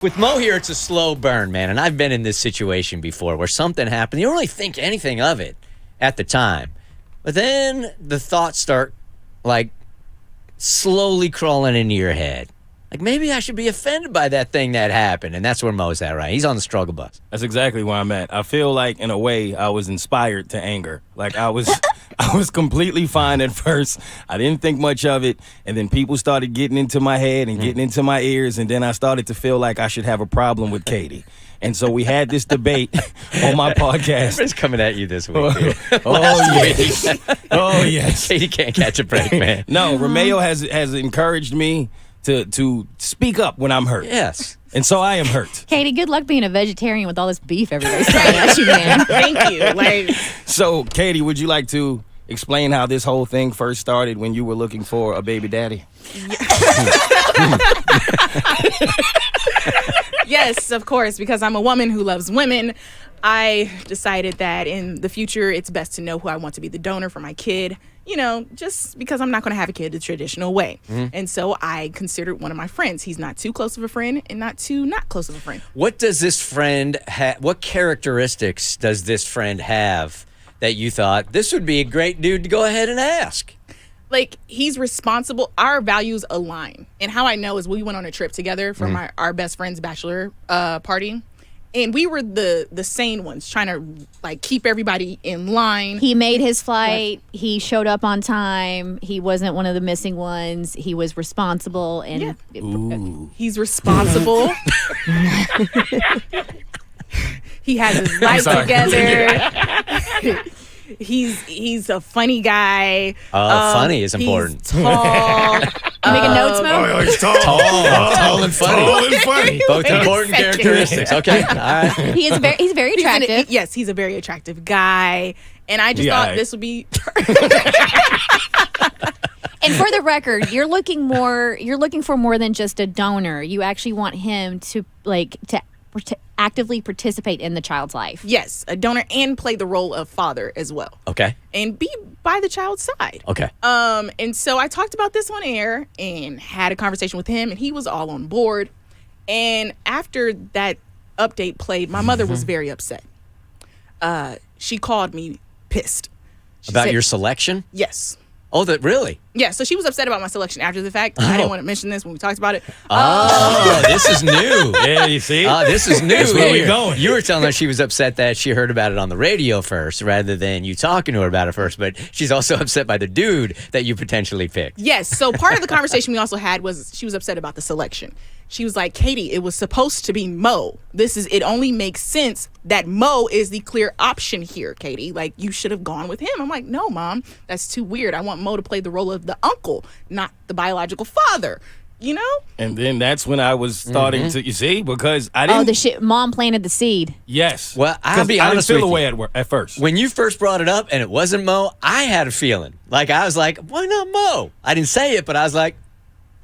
With Mo here, it's a slow burn, man. And I've been in this situation before where something happened. You don't really think anything of it at the time. But then the thoughts start, like, slowly crawling into your head. Like, maybe I should be offended by that thing that happened. And that's where Mo's at, right? He's on the struggle bus. That's exactly where I'm at. I feel like, in a way, I was inspired to anger. Like, I was completely fine at first. I didn't think much of it. And then people started getting into my head and getting into my ears. And then I started to feel like I should have a problem with Keity. And so we had this debate on my podcast. It's coming at you this week. Yes. Oh, yes. Keity can't catch a break, man. No, Romeo has encouraged me to speak up when I'm hurt. Yes. And so I am hurt. Keity, good luck being a vegetarian with all this beef everybody's throwing at you, man. Thank you. So, Keity, would you like to explain how this whole thing first started when you were looking for a baby daddy? Yes, of course, because I'm a woman who loves women. I decided that in the future, it's best to know who I want to be the donor for my kid. You know, just because I'm not going to have a kid the traditional way. And so I considered one of my friends. He's not too close of a friend and not too not close of a friend. What does this friend have? What characteristics does this friend have that you thought this would be a great dude to go ahead and ask? Like, he's responsible. Our values align. And how I know is we went on a trip together for our best friend's bachelor party. And we were the sane ones trying to, like, keep everybody in line. He made his flight. He showed up on time. He wasn't one of the missing ones. He was responsible. And He's responsible. He has his life together. He's a funny guy. Funny is important. He's tall. You making notes, Mo? he's tall. Tall and funny. Tall and funny. Both important characteristics. Okay. All right. He's very attractive. Yes, he's a very attractive guy. And I just thought this would be And for the record, you're looking for more than just a donor. You actually want him to actively participate in the child's life. yes, a donor and play the role of father as well. Okay. And be by the child's side. Okay. And so I talked about this on air and had a conversation with him, and he was all on board. And after that update played, my mother was very upset. She called me pissed. She About said, your selection? Yes. Oh, that really? Yeah, so she was upset about my selection after the fact. I didn't want to mention this when we talked about it. Oh, this is new. Yeah, you see? This is new. That's where here. we going. You were telling her she was upset that she heard about it on the radio first rather than you talking to her about it first, but she's also upset by the dude that you potentially picked. Yes, so part of the conversation we also had was she was upset about the selection. She was like, Keity, it was supposed to be Mo. It only makes sense that Mo is the clear option here, Keity. Like, you should have gone with him. I'm like, no, Mom, that's too weird. I want Mo to play the role of the uncle, not the biological father, you know? And then that's when I was starting to, you see, because I didn't. Mom planted the seed. Yes. Well, I'll be honest I didn't feel with away at first. When you first brought it up and it wasn't Mo, I had a feeling. Like, I was like, why not Mo? I didn't say it, but I was like,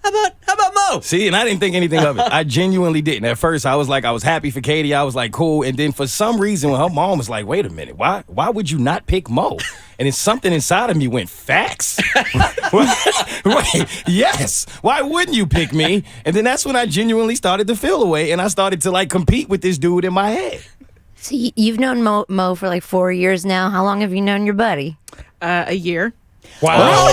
how about Mo? See, and I didn't think anything of it. I genuinely didn't. At first, I was happy for Keity. I was like, cool. And then for some reason, when her mom was like, wait a minute, why would you not pick Mo? And it's something inside of me went, facts? Wait, yes. Why wouldn't you pick me? And then that's when I genuinely started to feel away, and I started to, compete with this dude in my head. So you've known Mo for 4 years now. How long have you known your buddy? A year. Wow.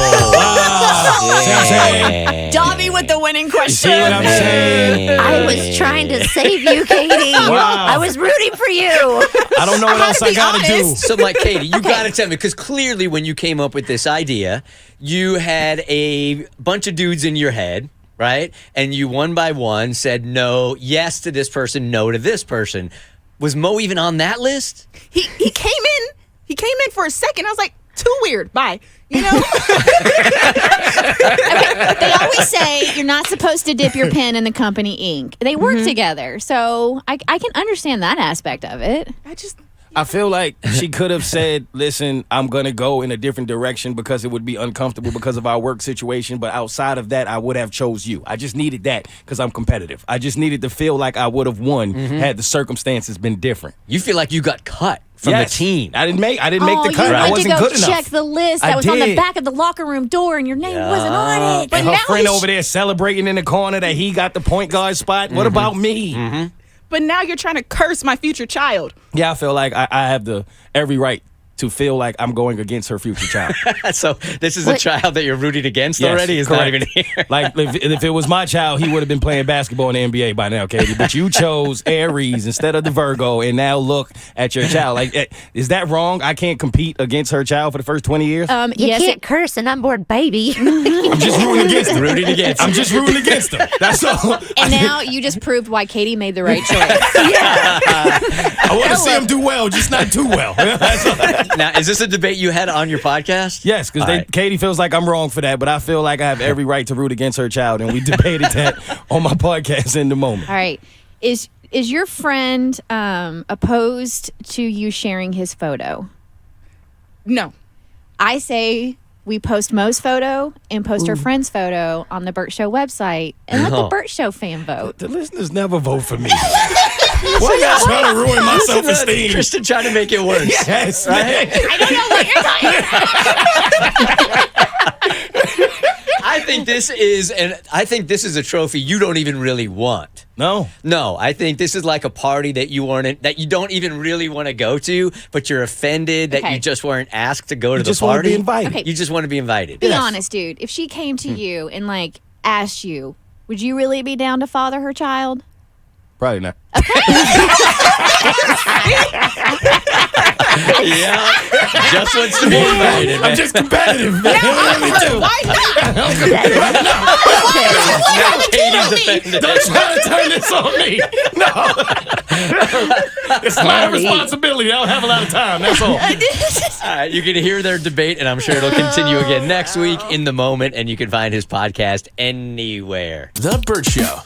Yeah. Dobby with the winning question. See what I'm saying? I was trying to save you, Keity. Wow. I was rooting for you. I don't know what else I gotta do. So, Keity, you got to tell me, because clearly when you came up with this idea, you had a bunch of dudes in your head, right? And you one by one said no, yes to this person, no to this person. Was Mo even on that list? He came in. He came in for a second. I was like, too weird. Bye. You know? They always say you're not supposed to dip your pen in the company ink. They work together, so I can understand that aspect of it. I feel like she could have said, listen, I'm going to go in a different direction because it would be uncomfortable because of our work situation. But outside of that, I would have chose you. I just needed that because I'm competitive. I just needed to feel like I would have won had the circumstances been different. You feel like you got cut from the team. I didn't make the cut. You I went wasn't to go good enough. check the list I that was on the did. back of the locker room door, and your name wasn't on it. But And her now friend he's- over there celebrating in the corner that he got the point guard spot. What about me? But now you're trying to curse my future child. Yeah, I feel like I have every right to feel like I'm going against her future child. So this is a child that you're rooting against Yes, already? Is correct. not even here. Like, if it was my child, he would have been playing basketball in the NBA by now, Katie. But you chose Aries instead of the Virgo, and now look at your child. Like, is that wrong? I can't compete against her child for the first 20 years? You Yes, can't curse an unborn baby. I'm just rooting against him. Rooting against I'm him. just rooting against him. That's all. and now you just proved why Katie made the right choice. I want to see him do well, just not too well. That's all. Now, is this a debate you had on your podcast? Yes, because All right. Katie feels like I'm wrong for that, but I feel like I have every right to root against her child, and we debated that on my podcast in the moment. All right. Is your friend opposed to you sharing his photo? No. I say we post Mo's photo and post her friend's photo on the Bert Show website and let the No. Bert Show fan vote. The listeners never vote for me. Why y'all trying to ruin my self-esteem? Kristen trying to make it worse. Yes, Right? man. I don't know what you're talking about. I think this is a trophy you don't even really want. No. No, I think this is like a party that you don't even really want to go to, but you're offended that Okay. you just weren't asked to go to the just wanna party. be invited. Okay. You just want to be invited. Be honest, dude. If she came to you and like asked you, would you really be down to father her child? Probably not. Yeah, just wants to be invited. I'm Man. just competitive, man. Why not? Now Katie's offended. Don't try to turn this on me. No. It's my responsibility. I don't have a lot of time. That's all. All right, you can hear their debate, and I'm sure it'll continue again next week in the moment, and you can find his podcast anywhere. The Bert Show.